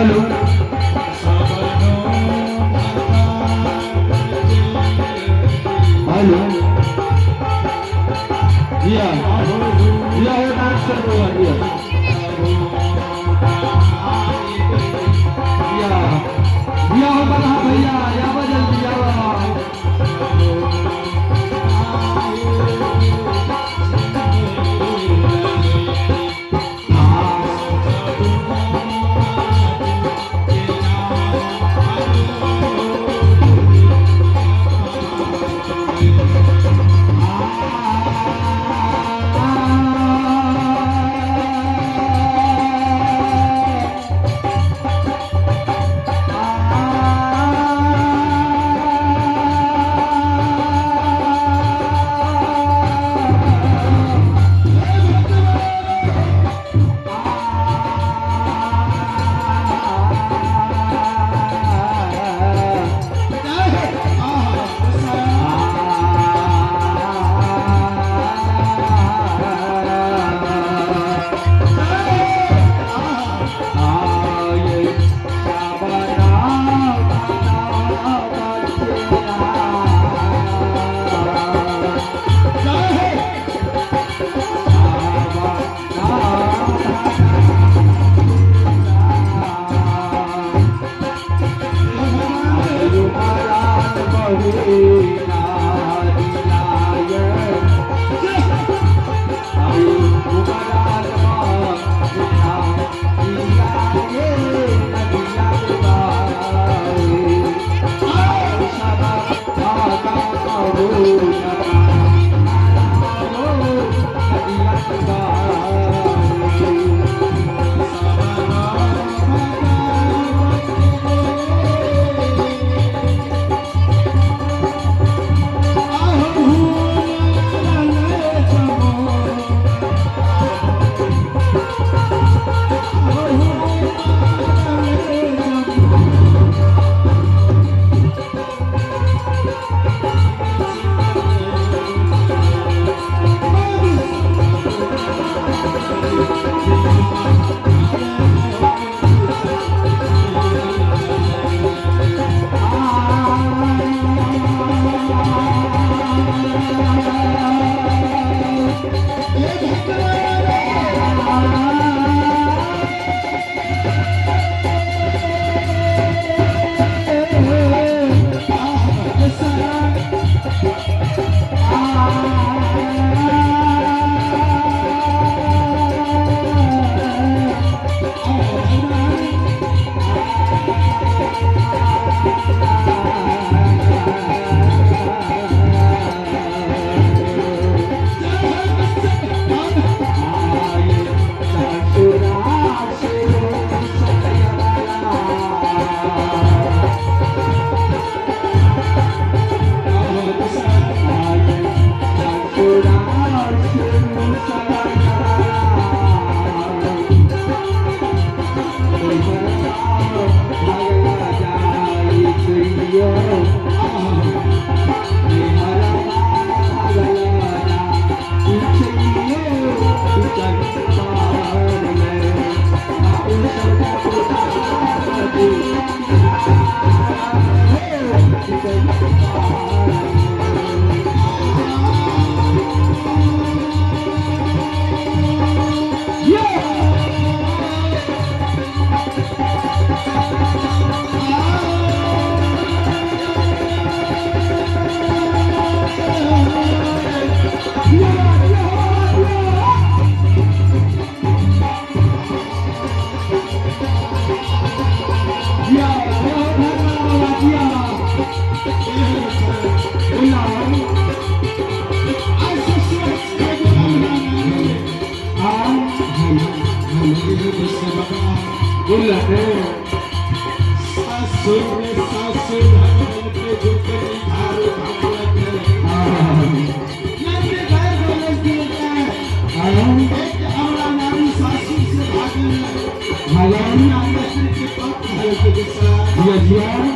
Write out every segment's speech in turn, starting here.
hello hello जिया जिया है dance कर रहा है जिया जिया जिया हो बना भैया या बदल दिया Yeah,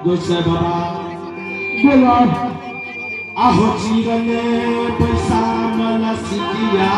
गोसाई बाबा बोला आहो जीवन पैसा मला सिकिया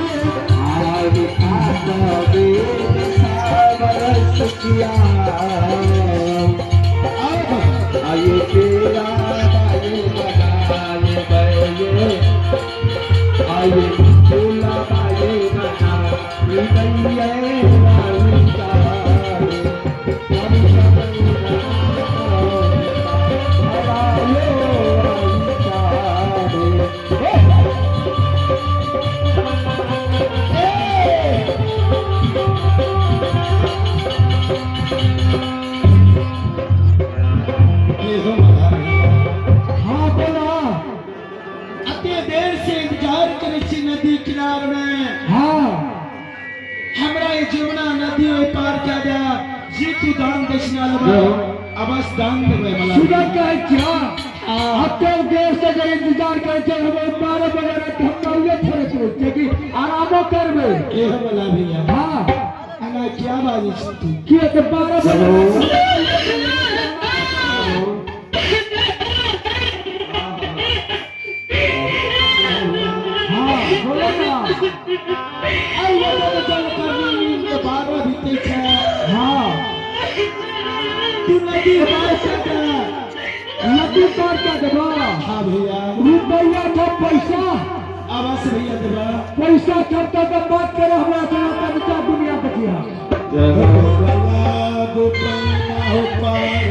आज खाता बेद सावरस किया आये तेरा बाये बनाए बये आये चूल्हा बाये बना निकलिए वालिका नदी किनार में हाँ हमरा ये जमुना नदी में पार क्या गया जी तू दान दक्षिणा लगा अवश्य दान देवे मला सुधा का क्या हत्या देर से अगर इंतजार करते हमें 12 बजे रात हम नौले थोड़े सोचते कि आरामो करबे ए मला भैया हाँ अना क्या बाजी तू किए तो 12 बजे नदी पार क्या देवा हाँ भैया रुपया था पैसा अवश्य भैया देवा पैसा छपता तो बात करे हमरा से क्या दुनिया बचिया हो पाए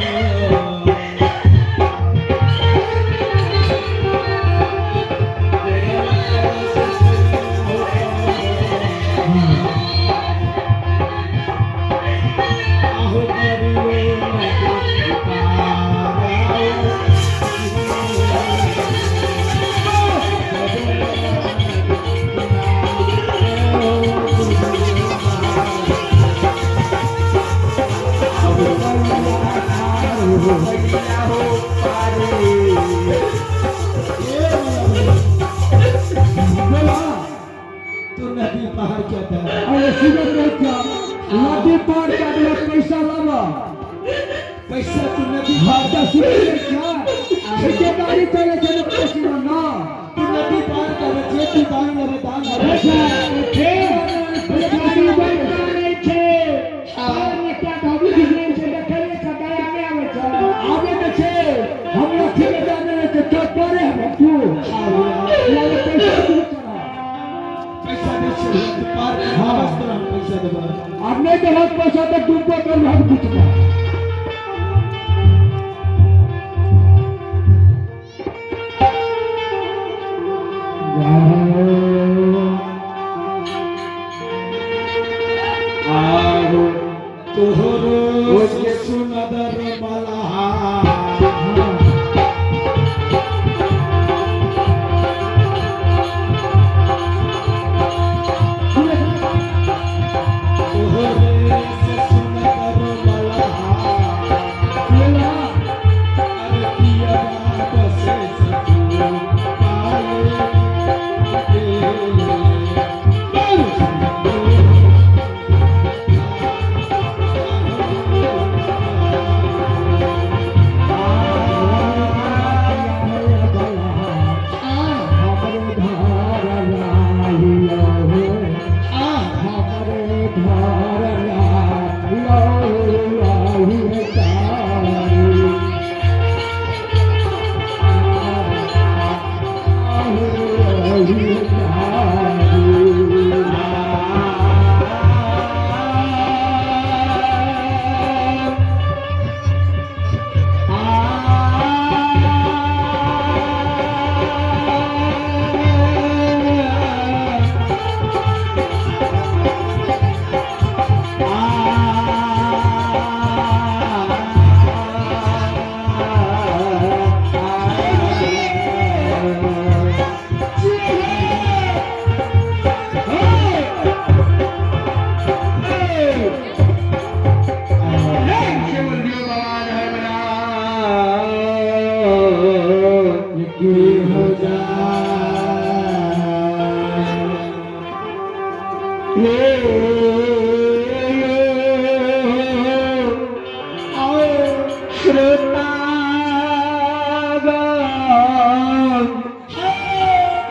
नदी पार क्या था अरे सीधे क्या नदी पार क्या दिया पैसा लावा पैसा तू नदी हां तो सीधे क्या ठेकेदारी चले चले पैसा ना तू नदी पार कर जे तू दान ले दान अच्छा ठेकेदारी बनता नहीं छे और क्या धाबी बिजनेस से देखले सदाया में आवे छ आवे तो छे हम लोग ठेकेदार ने तो क्या करे हम तू वाले पैसा तू पैसा दे छे पार हां बस तरह पैसा देबा अब नहीं तो हाथ पैसा तो तुमको कर हम कुछ ना आओ तोहरो के सुनदर मलहा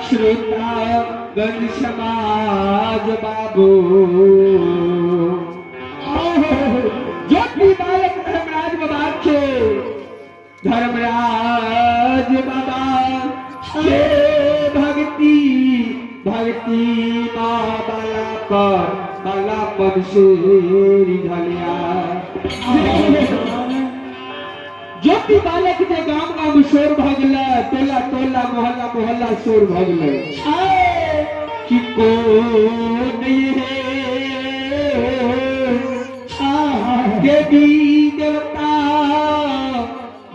श्रोता गंज समाज बाबू ज्योति बालक धर्मराज बाबा के धर्मराज बाबा के भक्ति माँ बाला पद से रिझलिया ज्योति बालक के गाम गाम शोर भगल टोला टोला मोहल्ला मोहल्ला शोर भगल कि कौन देवी देवता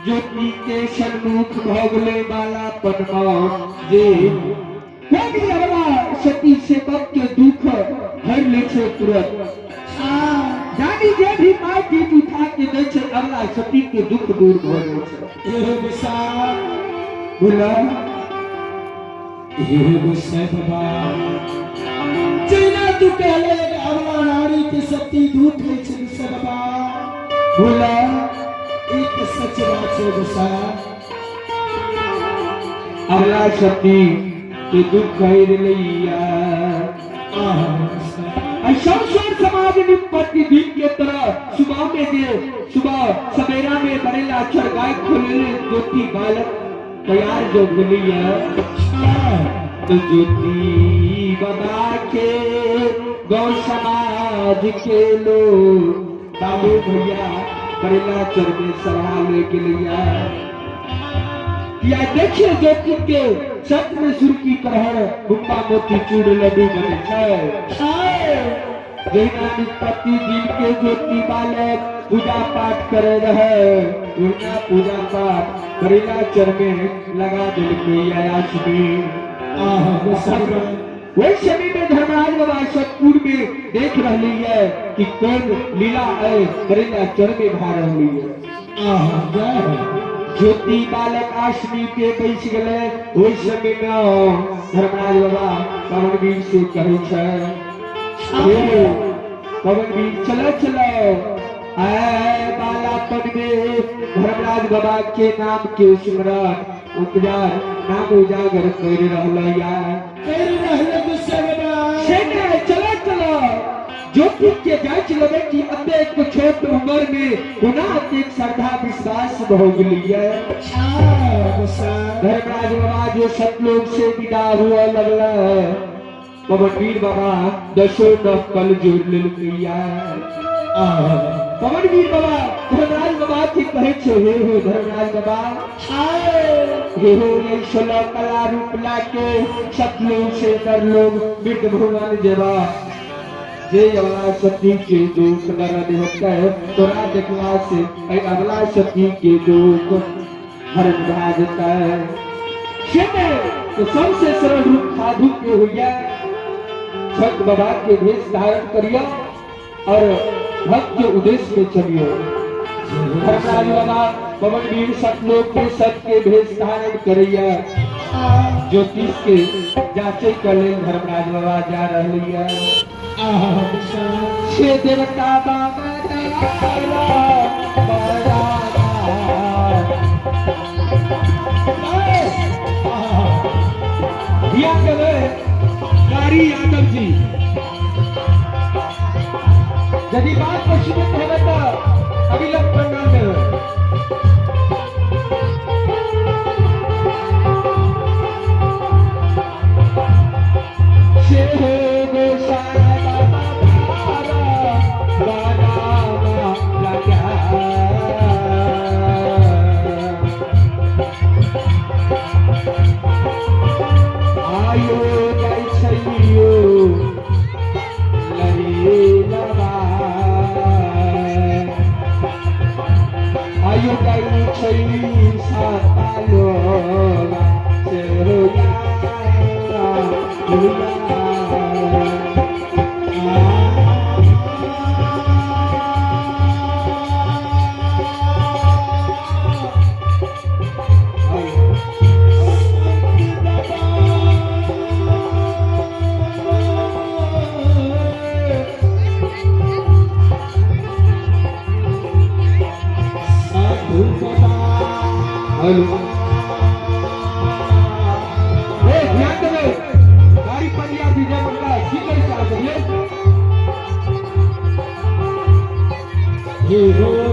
ज्योति के सन्मुख भगले वाला पनमा जे कोई अगला सती सेवक के दुख हर ले छे तुरंत जानी जे भी माय की उठा के दे छे अगला सती के दुख दूर भ जाय छे हे विशाल बोला हे गुस्से बाबा चैना तू कहले अगला नारी के सती दूत ले छे गुस्से बाबा बोला एक सच बात है गुस्सा अगला सती के दुख हर लैया ऐसा समाज में प्रतिदिन के तरह सुबह सवेरा में बनेला अक्षर गाय खोले ज्योति बालक तैयार जो मिलिया तो ज्योति बाबा के गौ समाज के लोग बाबू भैया बरेला चर में सभा लेके लिया या देखिए ज्योति के सत में सुर की करहर गुप्पा मोती चूड़ लड्डू बने प्रतिदिन के ज्योति बालक पूजा पाठ करे रहे पूजा पाठ करेला चर में लगा दिल कोई आयास में वही समय में धर्मराज बाबा सतपुर में देख रही है कि कौन लीला है करेला चर में भा रही है ज्योति बालक आश्रमी के बैस गए वही समय में धर्मराज बाबा पवनवीर से कहे छे पवनवीर चलो चलो बालापन में धर्मराज बाबा के नाम के स्मरण उपजार नाम उजागर कर रहलैया चलो चलो ज्योति के जांच लगे कि अत्यंत छोट उम्र में गुनाह एक श्रद्धा विश्वास हो गई है धर्मराज बाबा जो सतलोक से विदा हुआ लगला पवनवीर बाबा दसों कल जोड़ लिया पवनवीर बाबा धर्मराज बाबा की कहे छे हे हो धर्मराज बाबा हे हो ये 16 कला रूप लाके सतलोक से कर लोग वृद्ध भगवान जेवा जे अगला सती के दुख दर्द होता है तोरा देखला से अगला सती के दुख हर भाजता है तो सबसे सरल रूप साधु के हो गया छठ बाबा के भेष धारण करियो और भक्त के उद्देश्य में चलियो धर्मराज बाबा पवनवीर सतलोक के सत के भेष धारण करिया ज्योतिष के जांचे कर ले धर्मराज बाबा जा रही है छे देवता बाबा गाड़ी यादव जी यदि बात को सीमित होगा तो अभी लोग पंडाल में हो ध्यान दो गाड़ी पर हे हो